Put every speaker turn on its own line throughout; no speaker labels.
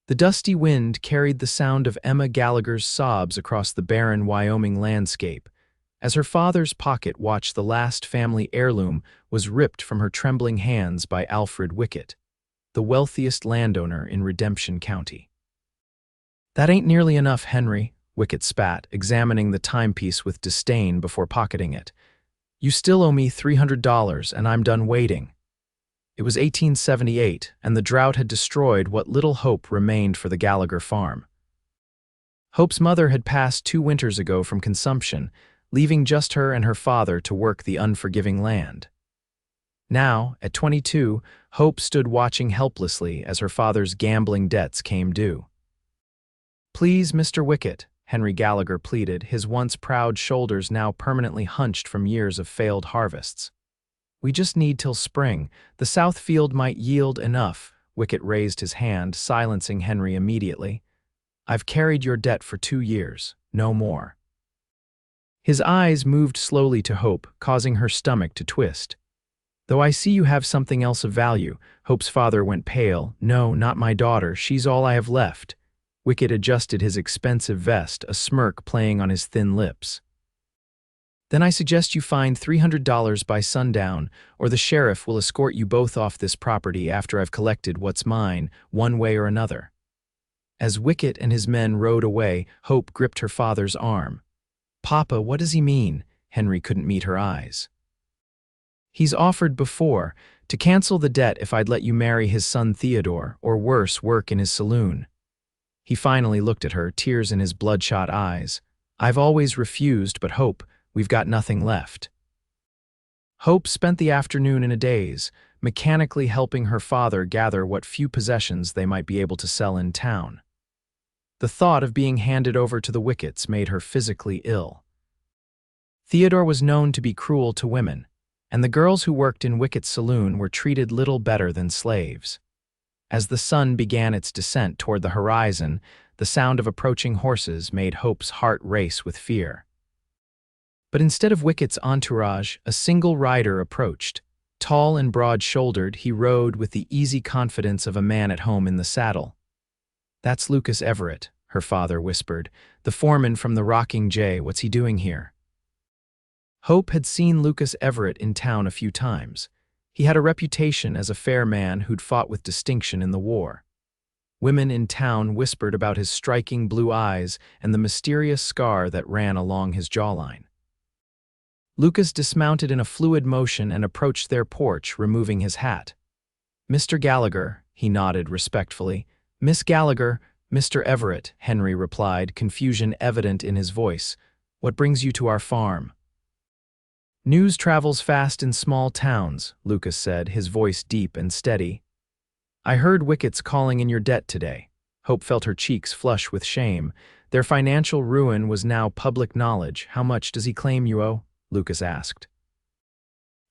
The dusty wind carried the sound of Emma Gallagher's sobs across the barren Wyoming landscape, as her father's pocket watch the last family heirloom was ripped from her trembling hands by Alfred Wickett, the wealthiest landowner in Redemption County. "That ain't nearly enough, Henry," Wickett spat, examining the timepiece with disdain before pocketing it. "You still owe me $300, and I'm done waiting." It was 1878, and the drought had destroyed what little hope remained for the Gallagher farm. Hope's mother had passed 2 winters ago from consumption, leaving just her and her father to work the unforgiving land. Now, at 22, Hope stood watching helplessly as her father's gambling debts came due. "Please, Mr. Wickett," Henry Gallagher pleaded, his once proud shoulders now permanently hunched from years of failed harvests. "We just need till spring. The south field might yield enough." Wickett raised his hand, silencing Henry immediately. "I've carried your debt for 2 years, no more." His eyes moved slowly to Hope, causing her stomach to twist. "Though I see you have something else of value." Hope's father went pale. "No, not my daughter. She's all I have left." Wickett adjusted his expensive vest, a smirk playing on his thin lips. "Then I suggest you find $300 by sundown, or the sheriff will escort you both off this property after I've collected what's mine, one way or another." As Wickett and his men rode away, Hope gripped her father's arm. "Papa, what does he mean?" Henry couldn't meet her eyes. "He's offered before to cancel the debt if I'd let you marry his son Theodore, or worse, work in his saloon." He finally looked at her, tears in his bloodshot eyes. "I've always refused, but Hope, we've got nothing left." Hope spent the afternoon in a daze, mechanically helping her father gather what few possessions they might be able to sell in town. The thought of being handed over to the Wicketts made her physically ill. Theodore was known to be cruel to women, and the girls who worked in Wickett's saloon were treated little better than slaves. As the sun began its descent toward the horizon, the sound of approaching horses made Hope's heart race with fear. But instead of Wickett's entourage, a single rider approached. Tall and broad-shouldered, he rode with the easy confidence of a man at home in the saddle. "That's Lucas Everett," her father whispered. "The foreman from the Rocking J. What's he doing here?" Hope had seen Lucas Everett in town a few times. He had a reputation as a fair man who'd fought with distinction in the war. Women in town whispered about his striking blue eyes and the mysterious scar that ran along his jawline. Lucas dismounted in a fluid motion and approached their porch, removing his hat. "Mr. Gallagher," he nodded respectfully. "Miss Gallagher." "Mr. Everett," Henry replied, confusion evident in his voice. "What brings you to our farm?" "News travels fast in small towns," Lucas said, his voice deep and steady. "I heard Wickett's calling in your debt today." Hope felt her cheeks flush with shame. Their financial ruin was now public knowledge. "How much does he claim you owe?" Lucas asked.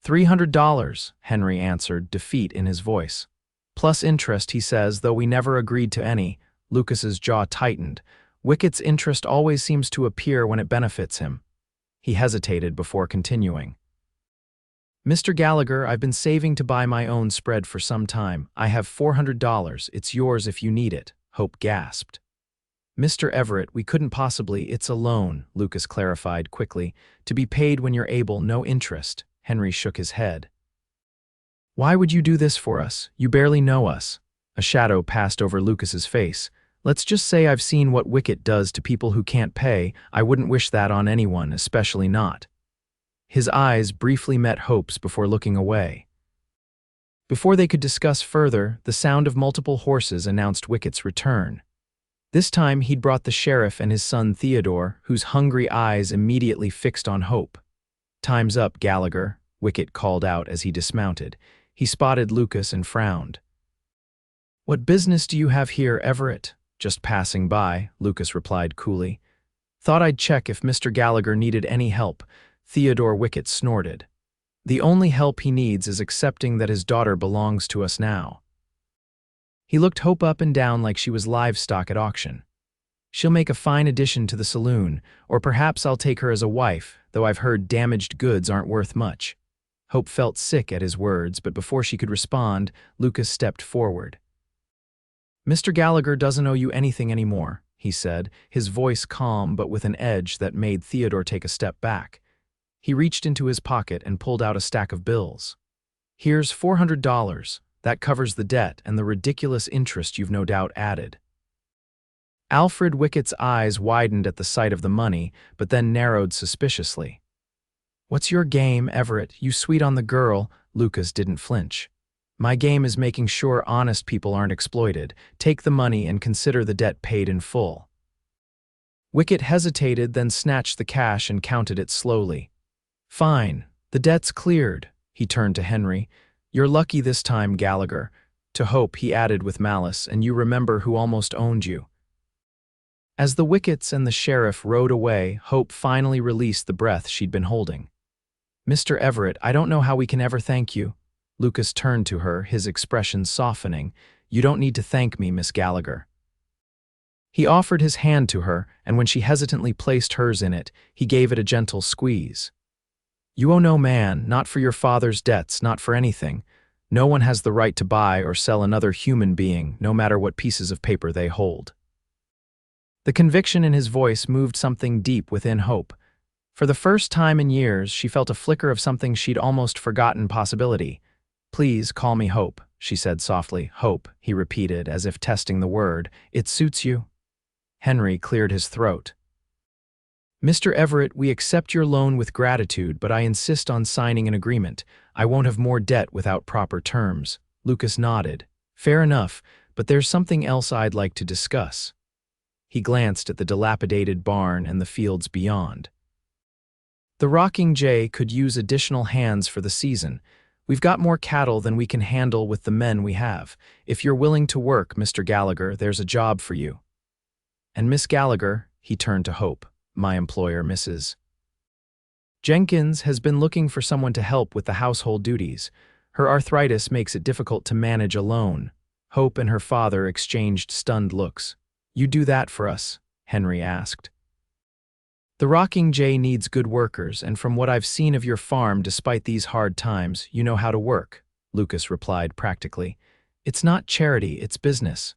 $300, Henry answered, defeat in his voice. "Plus interest," he says, "though we never agreed to any." Lucas's jaw tightened. "Wickett's interest always seems to appear when it benefits him." He hesitated before continuing. "Mr. Gallagher, I've been saving to buy my own spread for some time. I have $400. It's yours if you need it," Hope gasped. "Mr. Everett, we couldn't possibly. It's a loan," Lucas clarified quickly. "To be paid when you're able, no interest." Henry shook his head. "Why would you do this for us? You barely know us." A shadow passed over Lucas's face. "Let's just say I've seen what Wickett does to people who can't pay. I wouldn't wish that on anyone, especially not." His eyes briefly met Hope's before looking away. Before they could discuss further, the sound of multiple horses announced Wickett's return. This time he'd brought the sheriff and his son Theodore, whose hungry eyes immediately fixed on Hope. "Time's up, Gallagher," Wickett called out as he dismounted. He spotted Lucas and frowned. "What business do you have here, Everett?" "Just passing by," Lucas replied coolly. "Thought I'd check if Mr. Gallagher needed any help." Theodore Wickett snorted. "The only help he needs is accepting that his daughter belongs to us now." He looked Hope up and down like she was livestock at auction. "She'll make a fine addition to the saloon, or perhaps I'll take her as a wife, though I've heard damaged goods aren't worth much." Hope felt sick at his words, but before she could respond, Lucas stepped forward. Mr. Gallagher doesn't owe you anything anymore, he said, his voice calm but with an edge that made Theodore take a step back. He reached into his pocket and pulled out a stack of bills. Here's $400. That covers the debt and the ridiculous interest you've no doubt added. Alfred Wickett's eyes widened at the sight of the money, but then narrowed suspiciously. What's your game, Everett? You sweet on the girl. Lucas didn't flinch. My game is making sure honest people aren't exploited. Take the money and consider the debt paid in full. Wickett hesitated, then snatched the cash and counted it slowly. Fine, the debt's cleared. He turned to Henry. You're lucky this time, Gallagher. To Hope, he added with malice, and you remember who almost owned you. As the Wicketts and the sheriff rode away, Hope finally released the breath she'd been holding. Mr. Everett, I don't know how we can ever thank you. Lucas turned to her, his expression softening. You don't need to thank me, Miss Gallagher. He offered his hand to her, and when she hesitantly placed hers in it, he gave it a gentle squeeze. You owe no man, not for your father's debts, not for anything. No one has the right to buy or sell another human being, no matter what pieces of paper they hold. The conviction in his voice moved something deep within Hope. For the first time in years, she felt a flicker of something she'd almost forgotten possibility. Please call me Hope, she said softly. Hope, he repeated, as if testing the word. It suits you? Henry cleared his throat. Mr. Everett, we accept your loan with gratitude, but I insist on signing an agreement. I won't have more debt without proper terms. Lucas nodded. Fair enough, but there's something else I'd like to discuss. He glanced at the dilapidated barn and the fields beyond. The Rocking J could use additional hands for the season. We've got more cattle than we can handle with the men we have. If you're willing to work, Mr. Gallagher, there's a job for you. And Miss Gallagher, he turned to Hope, my employer, Mrs. Jenkins, has been looking for someone to help with the household duties. Her arthritis makes it difficult to manage alone. Hope and her father exchanged stunned looks. You do that for us? Henry asked. The Rocking J needs good workers, and from what I've seen of your farm, despite these hard times, you know how to work, Lucas replied practically. It's not charity, it's business.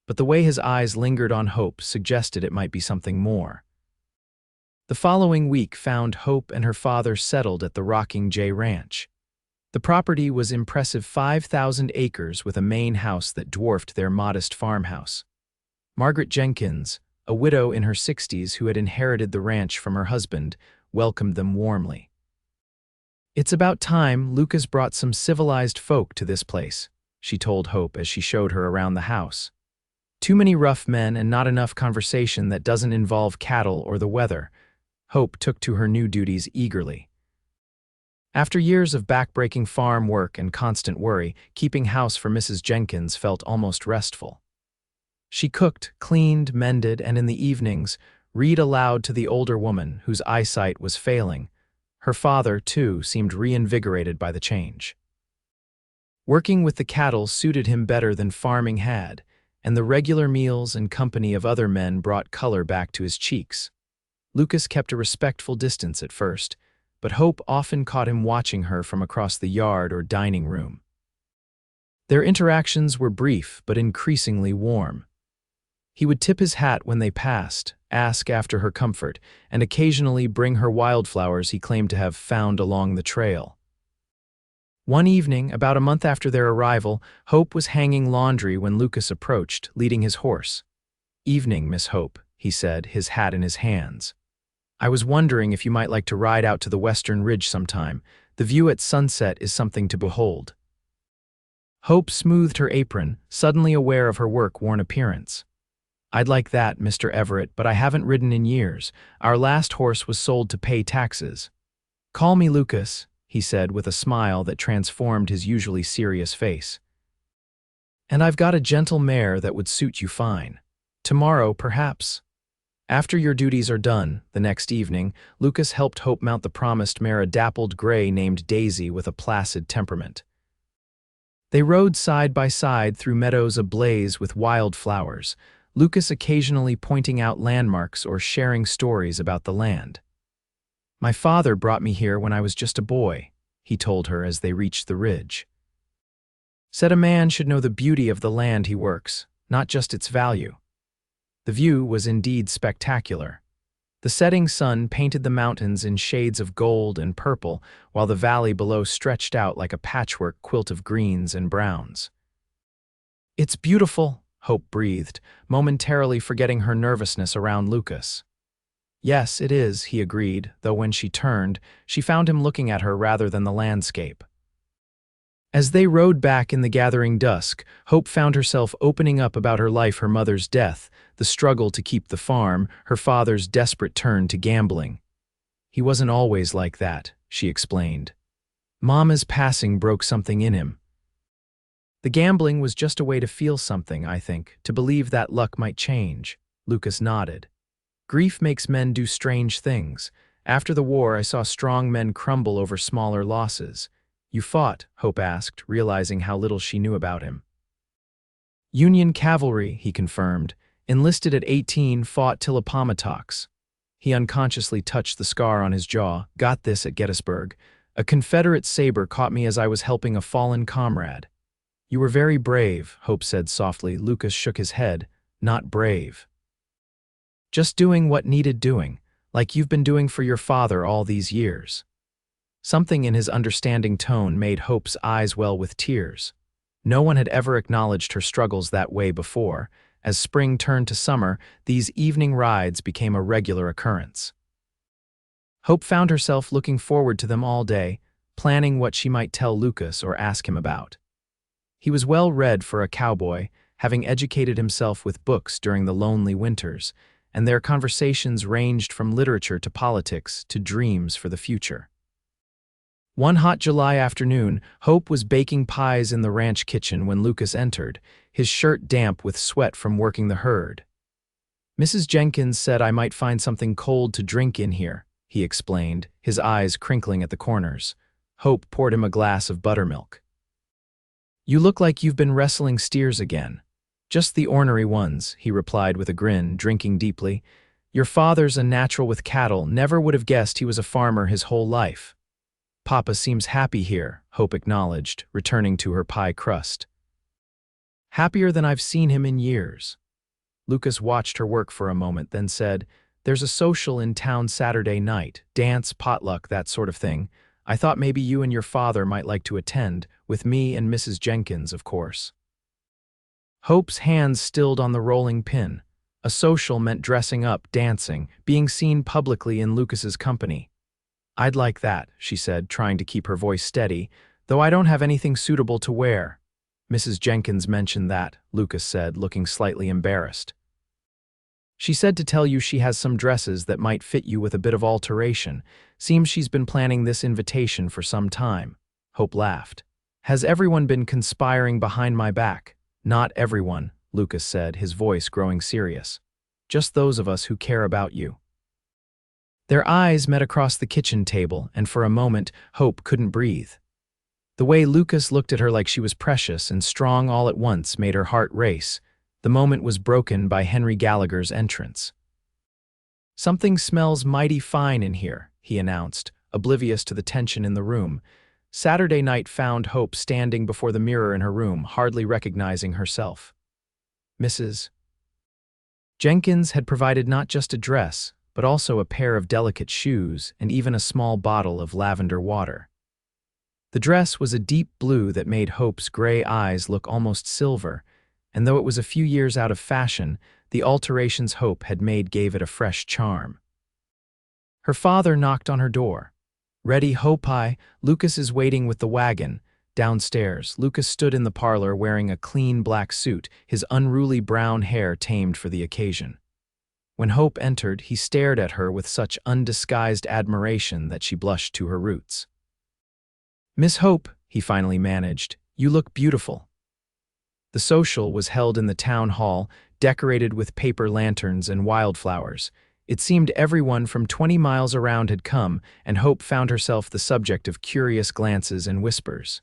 But the way his eyes lingered on Hope suggested it might be something more. The following week found Hope and her father settled at the Rocking J Ranch. The property was impressive 5,000 acres with a main house that dwarfed their modest farmhouse. Margaret Jenkins, a widow in her 60s who had inherited the ranch from her husband, welcomed them warmly. It's about time Lucas brought some civilized folk to this place, she told Hope as she showed her around the house. Too many rough men and not enough conversation that doesn't involve cattle or the weather. Hope took to her new duties eagerly. After years of back-breaking farm work and constant worry, keeping house for Mrs. Jenkins felt almost restful. She cooked, cleaned, mended, and in the evenings, read aloud to the older woman whose eyesight was failing. Her father, too, seemed reinvigorated by the change. Working with the cattle suited him better than farming had, and the regular meals and company of other men brought color back to his cheeks. Lucas kept a respectful distance at first, but Hope often caught him watching her from across the yard or dining room. Their interactions were brief but increasingly warm. He would tip his hat when they passed, ask after her comfort, and occasionally bring her wildflowers he claimed to have found along the trail. One evening, about a month after their arrival, Hope was hanging laundry when Lucas approached, leading his horse. "Evening, Miss Hope," he said, his hat in his hands. "I was wondering if you might like to ride out to the western ridge sometime. The view at sunset is something to behold." Hope smoothed her apron, suddenly aware of her work-worn appearance. "I'd like that, Mr. Everett, but I haven't ridden in years. Our last horse was sold to pay taxes." "Call me Lucas," he said with a smile that transformed his usually serious face. "And I've got a gentle mare that would suit you fine. Tomorrow, perhaps." After your duties are done, the next evening, Lucas helped Hope mount the promised mare, a dappled gray named Daisy with a placid temperament. They rode side by side through meadows ablaze with wild flowers, Lucas occasionally pointing out landmarks or sharing stories about the land. "My father brought me here when I was just a boy," he told her as they reached the ridge. "Said a man should know the beauty of the land he works, not just its value. The view was indeed spectacular. The setting sun painted the mountains in shades of gold and purple, while the valley below stretched out like a patchwork quilt of greens and browns. "It's beautiful," Hope breathed, momentarily forgetting her nervousness around Lucas. "Yes, it is," he agreed, though when she turned, she found him looking at her rather than the landscape. As they rode back in the gathering dusk, Hope found herself opening up about her life, her mother's death, the struggle to keep the farm, her father's desperate turn to gambling. "He wasn't always like that," she explained. "Mama's passing broke something in him. The gambling was just a way to feel something, I think, to believe that luck might change." Lucas nodded. "Grief makes men do strange things. After the war, I saw strong men crumble over smaller losses." "You fought?" Hope asked, realizing how little she knew about him. "Union cavalry," he confirmed. "Enlisted at 18, fought till Appomattox." He unconsciously touched the scar on his jaw. "Got this at Gettysburg. A Confederate saber caught me as I was helping a fallen comrade." "You were very brave," Hope said softly. Lucas shook his head. "Not brave. Just doing what needed doing, like you've been doing for your father all these years." Something in his understanding tone made Hope's eyes well with tears. No one had ever acknowledged her struggles that way before. As spring turned to summer, these evening rides became a regular occurrence. Hope found herself looking forward to them all day, planning what she might tell Lucas or ask him about. He was well read for a cowboy, having educated himself with books during the lonely winters, and their conversations ranged from literature to politics to dreams for the future. One hot July afternoon, Hope was baking pies in the ranch kitchen when Lucas entered, his shirt damp with sweat from working the herd. "Mrs. Jenkins said I might find something cold to drink in here," he explained, his eyes crinkling at the corners. Hope poured him a glass of buttermilk. "You look like you've been wrestling steers again." "Just the ornery ones," he replied with a grin, drinking deeply. "Your father's a natural with cattle, never would have guessed he was a farmer his whole life." "Papa seems happy here," Hope acknowledged, returning to her pie crust. "Happier than I've seen him in years." Lucas watched her work for a moment, then said, "There's a social in town Saturday night, dance, potluck, that sort of thing. I thought maybe you and your father might like to attend, with me and Mrs. Jenkins, of course." Hope's hands stilled on the rolling pin. A social meant dressing up, dancing, being seen publicly in Lucas's company. "I'd like that," she said, trying to keep her voice steady, "though I don't have anything suitable to wear." "Mrs. Jenkins mentioned that," Lucas said, looking slightly embarrassed. "She said to tell you she has some dresses that might fit you with a bit of alteration. Seems she's been planning this invitation for some time." Hope laughed. "Has everyone been conspiring behind my back?" "Not everyone," Lucas said, his voice growing serious. "Just those of us who care about you." Their eyes met across the kitchen table, and for a moment, Hope couldn't breathe. The way Lucas looked at her like she was precious and strong all at once made her heart race. The moment was broken by Henry Gallagher's entrance. "Something smells mighty fine in here," he announced, oblivious to the tension in the room. Saturday night found Hope standing before the mirror in her room, hardly recognizing herself. Mrs. Jenkins had provided not just a dress, but also a pair of delicate shoes and even a small bottle of lavender water. The dress was a deep blue that made Hope's gray eyes look almost silver, and though it was a few years out of fashion, the alterations Hope had made gave it a fresh charm. Her father knocked on her door. "Ready, Hope? Lucas is waiting with the wagon." Downstairs, Lucas stood in the parlor wearing a clean black suit, his unruly brown hair tamed for the occasion. When Hope entered, he stared at her with such undisguised admiration that she blushed to her roots. "Miss Hope," he finally managed, "you look beautiful." The social was held in the town hall, decorated with paper lanterns and wildflowers. It seemed everyone from 20 miles around had come, and Hope found herself the subject of curious glances and whispers.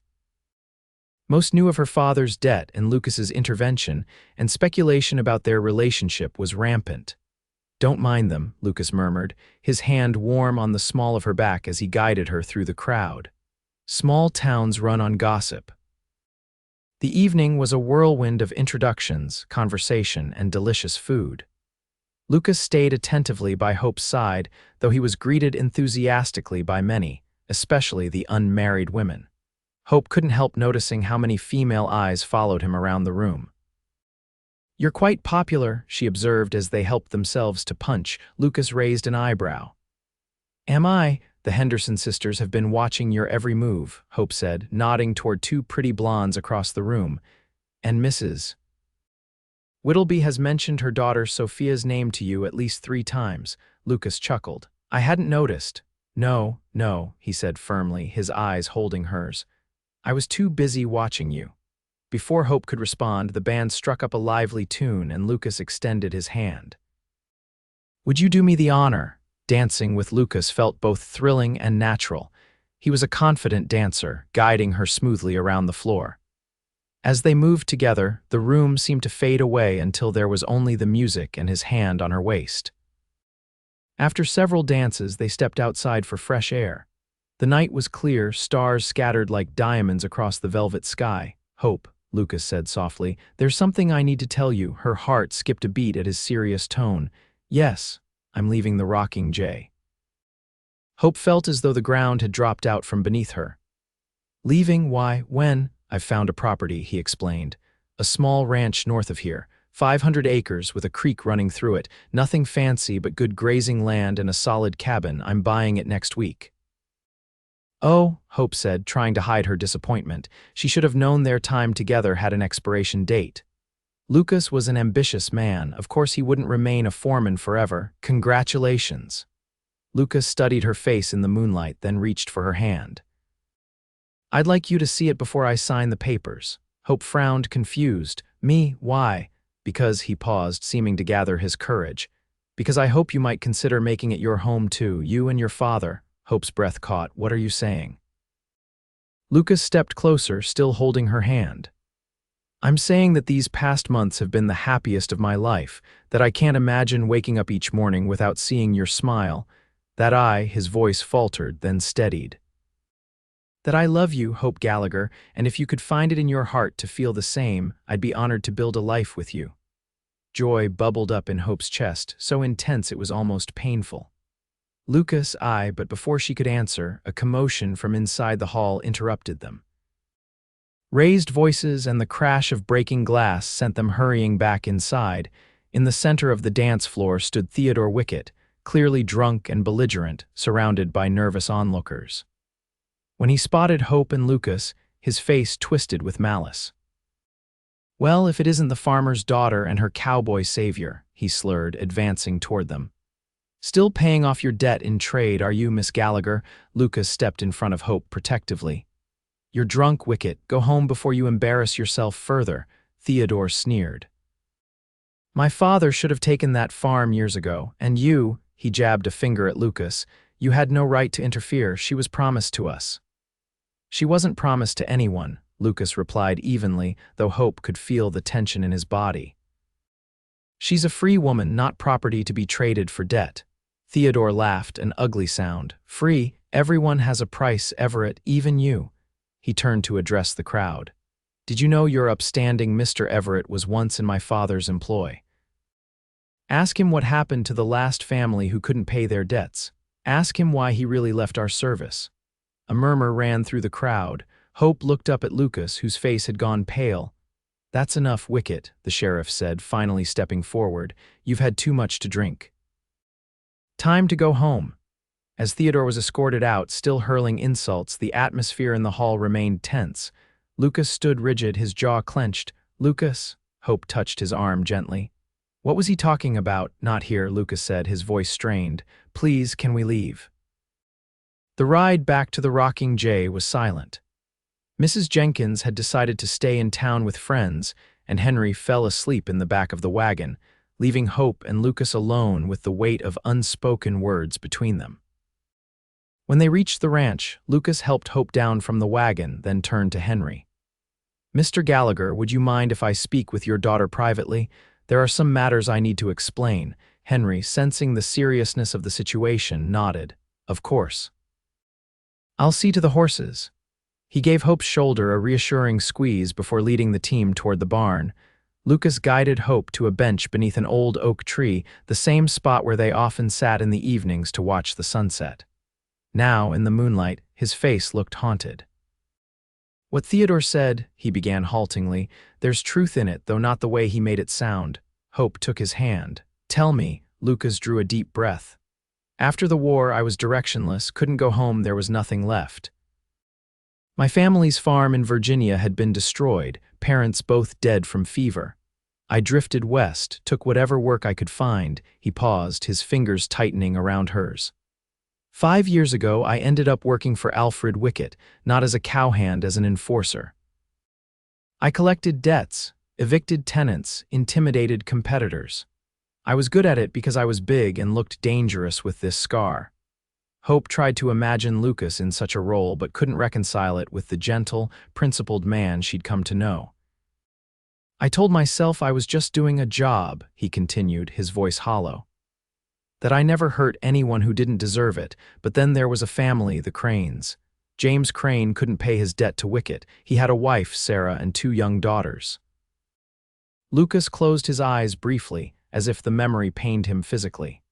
Most knew of her father's debt and Lucas's intervention, and speculation about their relationship was rampant. "Don't mind them," Lucas murmured, his hand warm on the small of her back as he guided her through the crowd. Small towns run on gossip. The evening was a whirlwind of introductions, conversation, and delicious food. Lucas stayed attentively by Hope's side, though he was greeted enthusiastically by many, especially the unmarried women. Hope couldn't help noticing how many female eyes followed him around the room. "You're quite popular," she observed as they helped themselves to punch. Lucas raised an eyebrow. "Am I? The Henderson sisters have been watching your every move," Hope said, nodding toward two pretty blondes across the room. "And Mrs. Whittleby has mentioned her daughter Sophia's name to you at least 3 times, Lucas chuckled. "I hadn't noticed." No, he said firmly, his eyes holding hers. "I was too busy watching you." Before Hope could respond, the band struck up a lively tune and Lucas extended his hand. "Would you do me the honor?" Dancing with Lucas felt both thrilling and natural. He was a confident dancer, guiding her smoothly around the floor. As they moved together, the room seemed to fade away until there was only the music and his hand on her waist. After several dances, they stepped outside for fresh air. The night was clear, stars scattered like diamonds across the velvet sky. "Hope," Lucas said softly, "there's something I need to tell you." Her heart skipped a beat at his serious tone. "Yes, I'm leaving the rocking J." Hope felt as though the ground had dropped out from beneath her. "Leaving? Why? When?" "I've found a property," he explained. "A small ranch north of here. 500 acres with a creek running through it. Nothing fancy but good grazing land and a solid cabin. I'm buying it next week." "Oh," Hope said, trying to hide her disappointment. She should have known their time together had an expiration date. Lucas was an ambitious man. Of course he wouldn't remain a foreman forever. "Congratulations." Lucas studied her face in the moonlight, then reached for her hand. "I'd like you to see it before I sign the papers." Hope frowned, confused. "Me? Why?" "Because," he paused, seeming to gather his courage. "Because I hope you might consider making it your home too, you and your father." Hope's breath caught. "What are you saying?" Lucas stepped closer, still holding her hand. "I'm saying that these past months have been the happiest of my life, that I can't imagine waking up each morning without seeing your smile, that his voice faltered, then steadied. "That I love you, Hope Gallagher, and if you could find it in your heart to feel the same, I'd be honored to build a life with you." Joy bubbled up in Hope's chest, so intense it was almost painful. "Lucas, but before she could answer, a commotion from inside the hall interrupted them. Raised voices and the crash of breaking glass sent them hurrying back inside. In the center of the dance floor stood Theodore Wickett, clearly drunk and belligerent, surrounded by nervous onlookers. When he spotted Hope and Lucas, his face twisted with malice. "Well, if it isn't the farmer's daughter and her cowboy savior," he slurred, advancing toward them. "Still paying off your debt in trade, are you, Miss Gallagher?" Lucas stepped in front of Hope protectively. "You're drunk, Wickett. Go home before you embarrass yourself further," Theodore sneered. "My father should have taken that farm years ago, and you," he jabbed a finger at Lucas, "you had no right to interfere. She was promised to us." "She wasn't promised to anyone," Lucas replied evenly, though Hope could feel the tension in his body. "She's a free woman, not property to be traded for debt." Theodore laughed, an ugly sound. "Free? Everyone has a price, Everett, even you." He turned to address the crowd. "Did you know your upstanding Mr. Everett was once in my father's employ? Ask him what happened to the last family who couldn't pay their debts. Ask him why he really left our service." A murmur ran through the crowd. Hope looked up at Lucas, whose face had gone pale. "That's enough, Wickett," the sheriff said, finally stepping forward. "You've had too much to drink. Time to go home." As Theodore was escorted out, still hurling insults, the atmosphere in the hall remained tense. Lucas stood rigid, his jaw clenched. "Lucas?" Hope touched his arm gently. "What was he talking about?" "Not here," Lucas said, his voice strained. "Please, can we leave?" The ride back to the rocking J was silent. Mrs. Jenkins had decided to stay in town with friends, and Henry fell asleep in the back of the wagon, leaving Hope and Lucas alone with the weight of unspoken words between them. When they reached the ranch, Lucas helped Hope down from the wagon, then turned to Henry. "Mr. Gallagher, would you mind if I speak with your daughter privately? There are some matters I need to explain." Henry, sensing the seriousness of the situation, nodded. "Of course." "I'll see to the horses." He gave Hope's shoulder a reassuring squeeze before leading the team toward the barn. Lucas guided Hope to a bench beneath an old oak tree, the same spot where they often sat in the evenings to watch the sunset. Now, in the moonlight, his face looked haunted. "What Theodore said," he began haltingly, "there's truth in it, though not the way he made it sound." Hope took his hand. "Tell me," Lucas drew a deep breath. "After the war, I was directionless, couldn't go home, there was nothing left. My family's farm in Virginia had been destroyed, parents both dead from fever. I drifted west, took whatever work I could find." He paused, his fingers tightening around hers. 5 years ago, I ended up working for Alfred Wickett, not as a cowhand, as an enforcer. I collected debts, evicted tenants, intimidated competitors. I was good at it because I was big and looked dangerous with this scar." Hope tried to imagine Lucas in such a role but couldn't reconcile it with the gentle, principled man she'd come to know. "I told myself I was just doing a job," he continued, his voice hollow. "That I never hurt anyone who didn't deserve it, but then there was a family, the Cranes. James Crane couldn't pay his debt to Wickett. He had a wife, Sarah, and 2 young daughters." Lucas closed his eyes briefly, as if the memory pained him physically.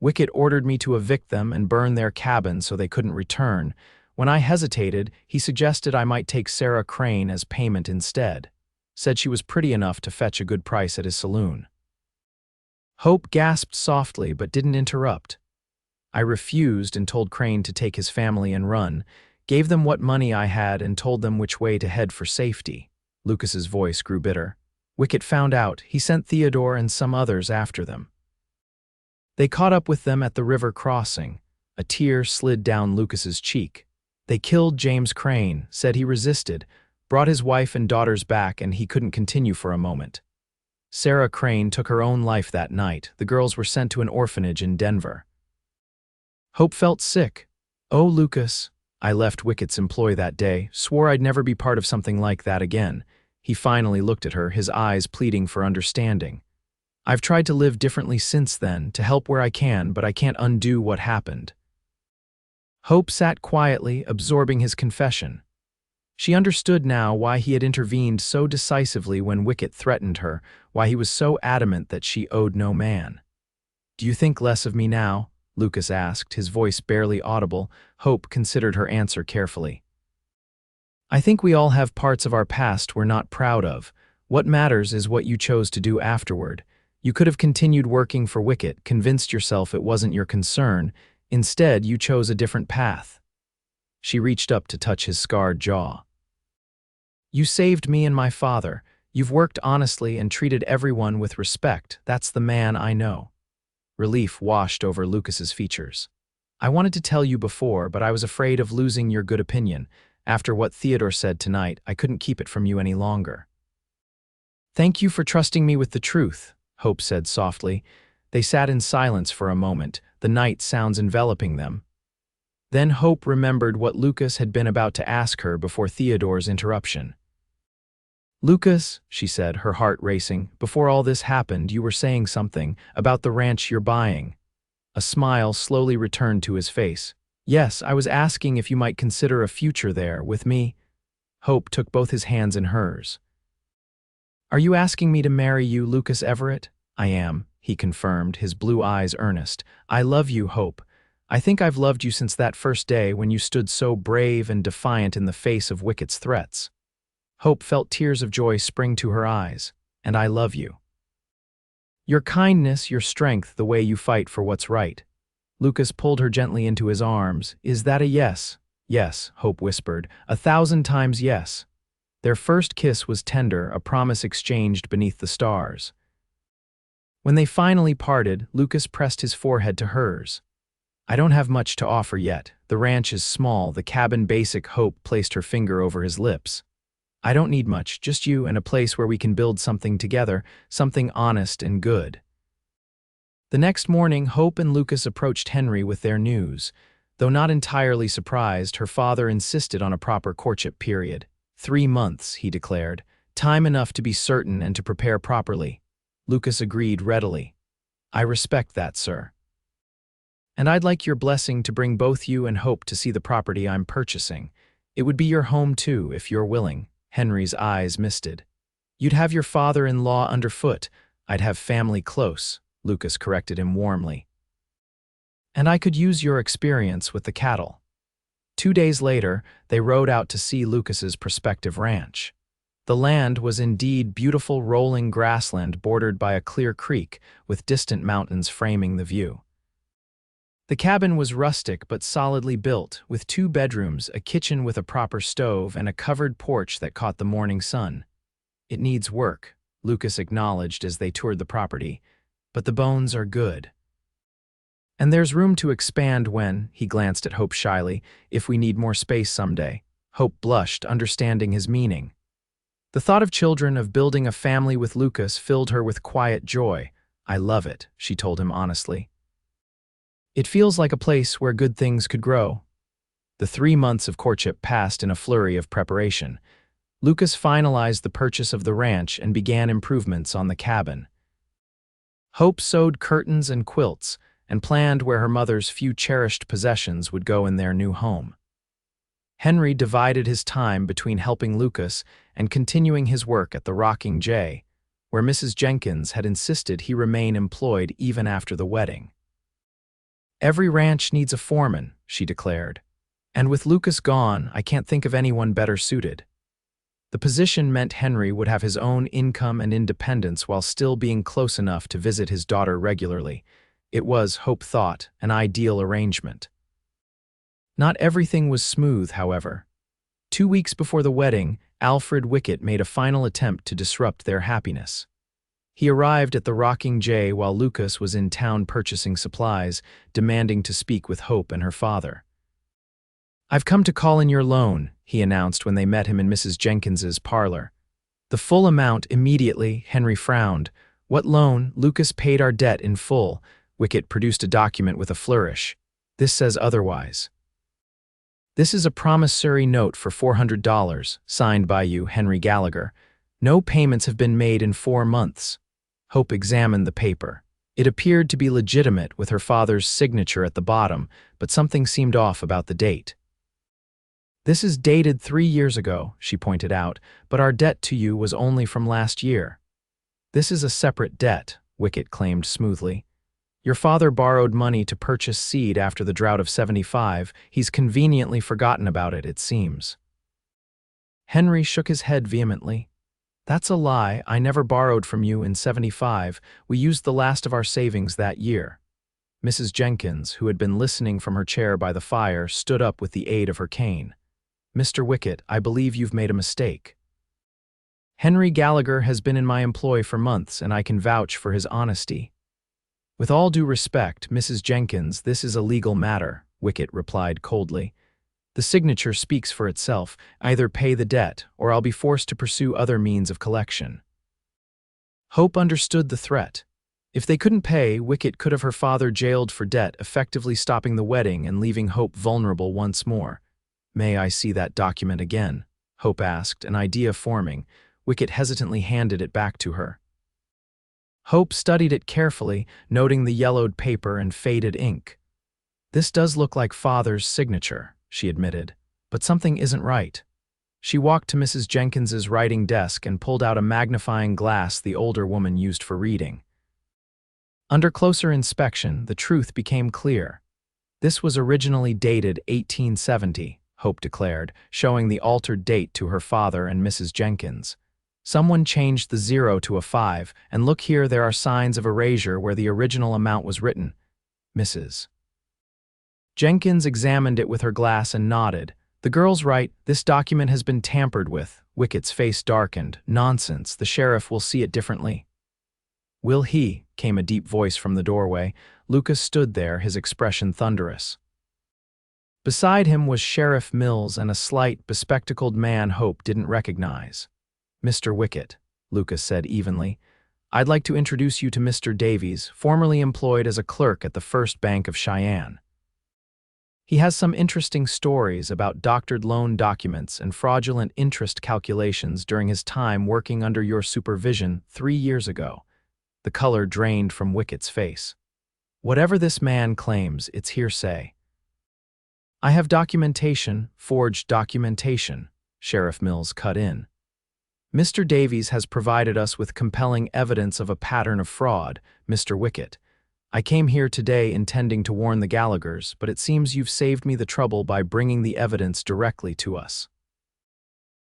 "Wickett ordered me to evict them and burn their cabin so they couldn't return. When I hesitated, he suggested I might take Sarah Crane as payment instead. Said she was pretty enough to fetch a good price at his saloon." Hope gasped softly but didn't interrupt. "I refused and told Crane to take his family and run, gave them what money I had and told them which way to head for safety." Lucas's voice grew bitter. "Wickett found out. He sent Theodore and some others after them. They caught up with them at the river crossing." A tear slid down Lucas's cheek. "They killed James Crane, said he resisted, brought his wife and daughters back, and he couldn't continue for a moment. Sarah Crane took her own life that night. The girls were sent to an orphanage in Denver." Hope felt sick. "Oh, Lucas, I left Wickett's employ that day, swore I'd never be part of something like that again." He finally looked at her, his eyes pleading for understanding. "I've tried to live differently since then, to help where I can, but I can't undo what happened." Hope sat quietly, absorbing his confession. She understood now why he had intervened so decisively when Wickett threatened her, why he was so adamant that she owed no man. "Do you think less of me now?" Lucas asked, his voice barely audible. Hope considered her answer carefully. "I think we all have parts of our past we're not proud of. What matters is what you chose to do afterward. You could have continued working for Wickett, convinced yourself it wasn't your concern. Instead, you chose a different path." She reached up to touch his scarred jaw. "You saved me and my father. You've worked honestly and treated everyone with respect. That's the man I know." Relief washed over Lucas's features. "I wanted to tell you before, but I was afraid of losing your good opinion. After what Theodore said tonight, I couldn't keep it from you any longer." "Thank you for trusting me with the truth," Hope said softly. They sat in silence for a moment, the night sounds enveloping them. Then Hope remembered what Lucas had been about to ask her before Theodore's interruption. "Lucas," she said, her heart racing, "before all this happened, you were saying something about the ranch you're buying." A smile slowly returned to his face. "Yes, I was asking if you might consider a future there with me." Hope took both his hands in hers. "Are you asking me to marry you, Lucas Everett?" "I am," he confirmed, his blue eyes earnest. "I love you, Hope. I think I've loved you since that first day when you stood so brave and defiant in the face of Wickett's threats." Hope felt tears of joy spring to her eyes. "And I love you. Your kindness, your strength, the way you fight for what's right." Lucas pulled her gently into his arms. "Is that a yes?" "Yes," Hope whispered. "1,000 times yes." Their first kiss was tender, a promise exchanged beneath the stars. When they finally parted, Lucas pressed his forehead to hers. "I don't have much to offer yet. The ranch is small, the cabin basic." Hope placed her finger over his lips. "I don't need much, just you and a place where we can build something together, something honest and good." The next morning, Hope and Lucas approached Henry with their news. Though not entirely surprised, her father insisted on a proper courtship period. 3 months, he declared. Time enough to be certain and to prepare properly. Lucas agreed readily. "I respect that, sir. And I'd like your blessing to bring both you and Hope to see the property I'm purchasing." It would be your home too, if you're willing. Henry's eyes misted. You'd have your father-in-law underfoot. I'd have family close, Lucas corrected him warmly. And I could use your experience with the cattle. 2 days later, they rode out to see Lucas's prospective ranch. The land was indeed beautiful rolling grassland bordered by a clear creek, with distant mountains framing the view. The cabin was rustic but solidly built, with 2 bedrooms, a kitchen with a proper stove, and a covered porch that caught the morning sun. It needs work, Lucas acknowledged as they toured the property, but the bones are good. And there's room to expand when, he glanced at Hope shyly, if we need more space someday. Hope blushed, understanding his meaning. The thought of children, of building a family with Lucas, filled her with quiet joy. I love it, she told him honestly. It feels like a place where good things could grow. The 3 months of courtship passed in a flurry of preparation. Lucas finalized the purchase of the ranch and began improvements on the cabin. Hope sewed curtains and quilts and planned where her mother's few cherished possessions would go in their new home. Henry divided his time between helping Lucas and continuing his work at the Rocking J, where Mrs. Jenkins had insisted he remain employed even after the wedding. Every ranch needs a foreman, she declared, and with Lucas gone, I can't think of anyone better suited. The position meant Henry would have his own income and independence while still being close enough to visit his daughter regularly. It was, Hope thought, an ideal arrangement. Not everything was smooth, however. 2 weeks before the wedding, Alfred Wickett made a final attempt to disrupt their happiness. He arrived at the Rocking J while Lucas was in town purchasing supplies, demanding to speak with Hope and her father. I've come to call in your loan, he announced when they met him in Mrs. Jenkins's parlor. The full amount immediately, Henry frowned. What loan? Lucas paid our debt in full. Wickett produced a document with a flourish. This says otherwise. This is a promissory note for $400, signed by you, Henry Gallagher. No payments have been made in 4 months. Hope examined the paper. It appeared to be legitimate with her father's signature at the bottom, but something seemed off about the date. This is dated 3 years ago, she pointed out, but our debt to you was only from last year. This is a separate debt, Wickett claimed smoothly. Your father borrowed money to purchase seed after the drought of '75. He's conveniently forgotten about it, it seems. Henry shook his head vehemently. That's a lie. I never borrowed from you in '75. We used the last of our savings that year. Mrs. Jenkins, who had been listening from her chair by the fire, stood up with the aid of her cane. Mr. Wickett, I believe you've made a mistake. Henry Gallagher has been in my employ for months, and I can vouch for his honesty. With all due respect, Mrs. Jenkins, this is a legal matter, Wickett replied coldly. The signature speaks for itself. Either pay the debt, or I'll be forced to pursue other means of collection. Hope understood the threat. If they couldn't pay, Wickett could have her father jailed for debt, effectively stopping the wedding and leaving Hope vulnerable once more. May I see that document again? Hope asked, an idea forming. Wickett hesitantly handed it back to her. Hope studied it carefully, noting the yellowed paper and faded ink. This does look like Father's signature, she admitted, but something isn't right. She walked to Mrs. Jenkins's writing desk and pulled out a magnifying glass the older woman used for reading. Under closer inspection, the truth became clear. This was originally dated 1870, Hope declared, showing the altered date to her father and Mrs. Jenkins. Someone changed the 0 to a 5, and look here, there are signs of erasure where the original amount was written. Mrs. Jenkins examined it with her glass and nodded. The girl's right, this document has been tampered with. Wickett's face darkened. Nonsense, the sheriff will see it differently. Will he? Came a deep voice from the doorway. Lucas stood there, his expression thunderous. Beside him was Sheriff Mills and a slight, bespectacled man Hope didn't recognize. Mr. Wickett, Lucas said evenly, I'd like to introduce you to Mr. Davies, formerly employed as a clerk at the First Bank of Cheyenne. He has some interesting stories about doctored loan documents and fraudulent interest calculations during his time working under your supervision 3 years ago. The color drained from Wickett's face. Whatever this man claims, it's hearsay. I have documentation, forged documentation, Sheriff Mills cut in. Mr. Davies has provided us with compelling evidence of a pattern of fraud, Mr. Wickett. I came here today intending to warn the Gallaghers, but it seems you've saved me the trouble by bringing the evidence directly to us.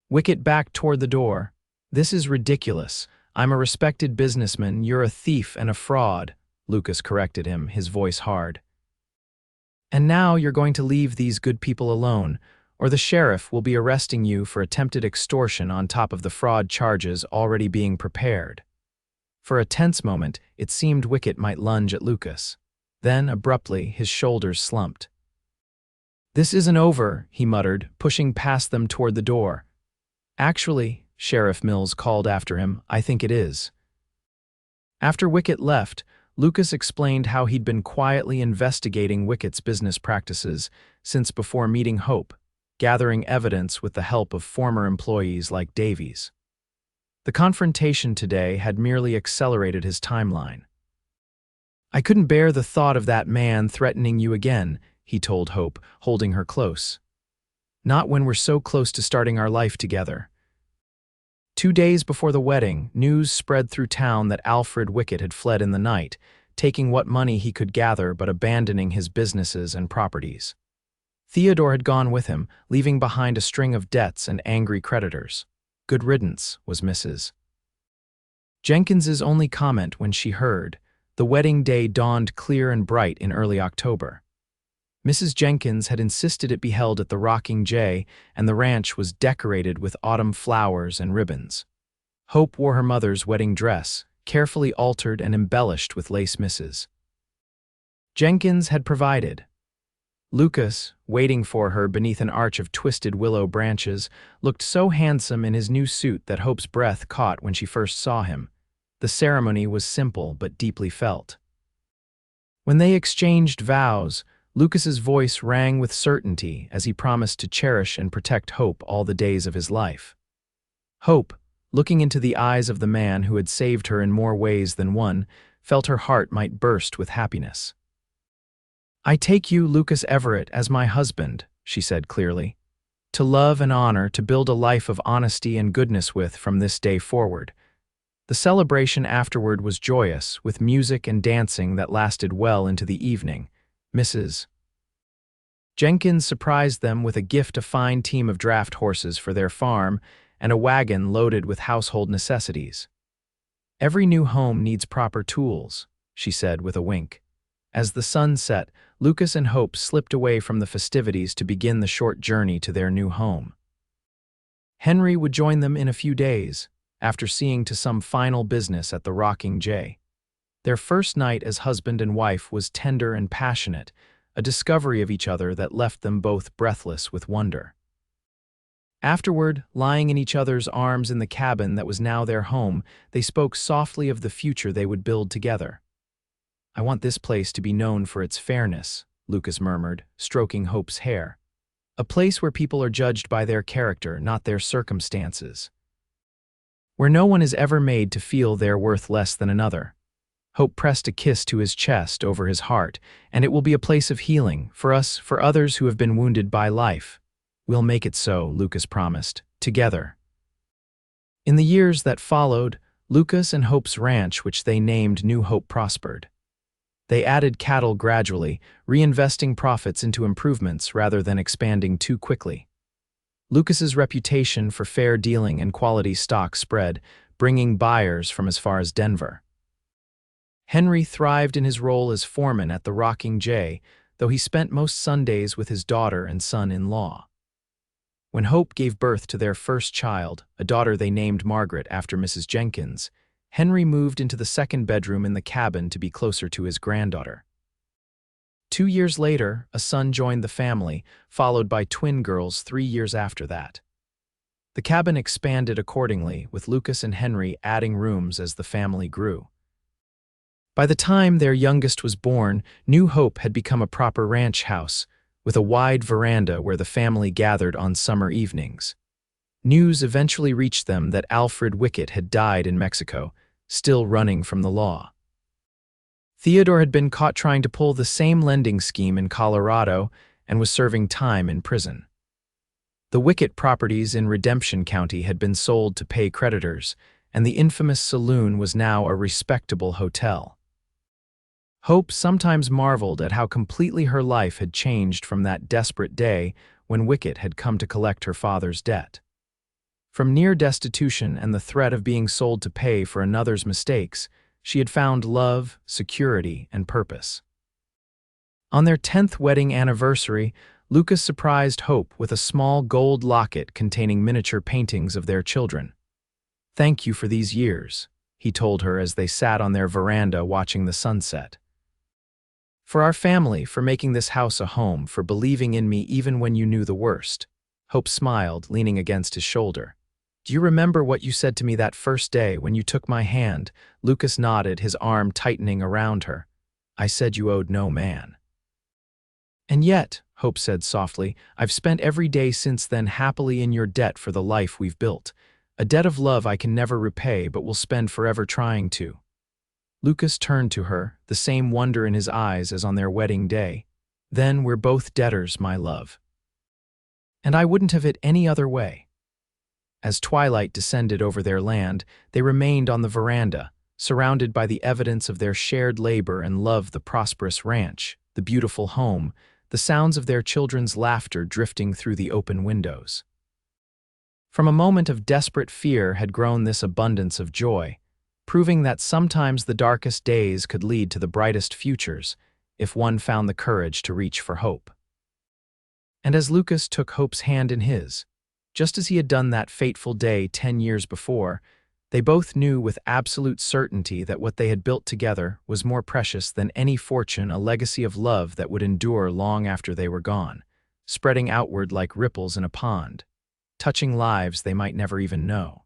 Wickett backed toward the door. This is ridiculous. I'm a respected businessman. You're a thief and a fraud, Lucas corrected him, his voice hard. And now you're going to leave these good people alone, or the sheriff will be arresting you for attempted extortion on top of the fraud charges already being prepared. For a tense moment, it seemed Wickett might lunge at Lucas. Then, abruptly, his shoulders slumped. This isn't over, he muttered, pushing past them toward the door. Actually, Sheriff Mills called after him, I think it is. After Wickett left, Lucas explained how he'd been quietly investigating Wickett's business practices since before meeting Hope, gathering evidence with the help of former employees like Davies. The confrontation today had merely accelerated his timeline. I couldn't bear the thought of that man threatening you again, he told Hope, holding her close. Not when we're so close to starting our life together. 2 days before the wedding, news spread through town that Alfred Wickett had fled in the night, taking what money he could gather but abandoning his businesses and properties. Theodore had gone with him, leaving behind a string of debts and angry creditors. Good riddance, was Mrs. Jenkins's only comment when she heard. The wedding day dawned clear and bright in early October. Mrs. Jenkins had insisted it be held at the Rocking J, and the ranch was decorated with autumn flowers and ribbons. Hope wore her mother's wedding dress, carefully altered and embellished with lace misses. Jenkins had provided. Lucas, waiting for her beneath an arch of twisted willow branches, looked so handsome in his new suit that Hope's breath caught when she first saw him. The ceremony was simple but deeply felt. When they exchanged vows, Lucas's voice rang with certainty as he promised to cherish and protect Hope all the days of his life. Hope, looking into the eyes of the man who had saved her in more ways than one, felt her heart might burst with happiness. I take you, Lucas Everett, as my husband, she said clearly. To love and honor, to build a life of honesty and goodness with from this day forward. The celebration afterward was joyous, with music and dancing that lasted well into the evening. Mrs. Jenkins surprised them with a gift, a fine team of draft horses for their farm and a wagon loaded with household necessities. Every new home needs proper tools, she said with a wink. As the sun set, Lucas and Hope slipped away from the festivities to begin the short journey to their new home. Henry would join them in a few days, after seeing to some final business at the Rocking J. Their first night as husband and wife was tender and passionate, a discovery of each other that left them both breathless with wonder. Afterward, lying in each other's arms in the cabin that was now their home, they spoke softly of the future they would build together. I want this place to be known for its fairness, Lucas murmured, stroking Hope's hair. A place where people are judged by their character, not their circumstances. Where no one is ever made to feel they're worth less than another. Hope pressed a kiss to his chest over his heart, and it will be a place of healing, for us, for others who have been wounded by life. We'll make it so, Lucas promised, together. In the years that followed, Lucas and Hope's ranch, which they named New Hope, prospered. They added cattle gradually, reinvesting profits into improvements rather than expanding too quickly. Lucas's reputation for fair dealing and quality stock spread, bringing buyers from as far as Denver. Henry thrived in his role as foreman at the Rocking J, though he spent most Sundays with his daughter and son-in-law. When Hope gave birth to their first child, a daughter they named Margaret after Mrs. Jenkins, Henry moved into the second bedroom in the cabin to be closer to his granddaughter. 2 years later, a son joined the family, followed by twin girls 3 years after that. The cabin expanded accordingly, with Lucas and Henry adding rooms as the family grew. By the time their youngest was born, New Hope had become a proper ranch house, with a wide veranda where the family gathered on summer evenings. News eventually reached them that Alfred Wickett had died in Mexico, still running from the law. Theodore had been caught trying to pull the same lending scheme in Colorado, and was serving time in prison. The Wickett properties in Redemption County had been sold to pay creditors, and the infamous saloon was now a respectable hotel. Hope sometimes marveled at how completely her life had changed from that desperate day when Wickett had come to collect her father's debt. From near destitution and the threat of being sold to pay for another's mistakes, she had found love, security, and purpose. On their 10th wedding anniversary, Lucas surprised Hope with a small gold locket containing miniature paintings of their children. "Thank you for these years," he told her as they sat on their veranda watching the sunset. "For our family, for making this house a home, for believing in me even when you knew the worst." Hope smiled, leaning against his shoulder. "Do you remember what you said to me that first day when you took my hand?" Lucas nodded, his arm tightening around her. "I said you owed no man." "And yet," Hope said softly, "I've spent every day since then happily in your debt for the life we've built. A debt of love I can never repay but will spend forever trying to." Lucas turned to her, the same wonder in his eyes as on their wedding day. "Then we're both debtors, my love. And I wouldn't have it any other way." As twilight descended over their land, they remained on the veranda, surrounded by the evidence of their shared labor and love: the prosperous ranch, the beautiful home, the sounds of their children's laughter drifting through the open windows. From a moment of desperate fear had grown this abundance of joy, proving that sometimes the darkest days could lead to the brightest futures if one found the courage to reach for hope. And as Lucas took Hope's hand in his, just as he had done that fateful day 10 years before, they both knew with absolute certainty that what they had built together was more precious than any fortune, a legacy of love that would endure long after they were gone, spreading outward like ripples in a pond, touching lives they might never even know.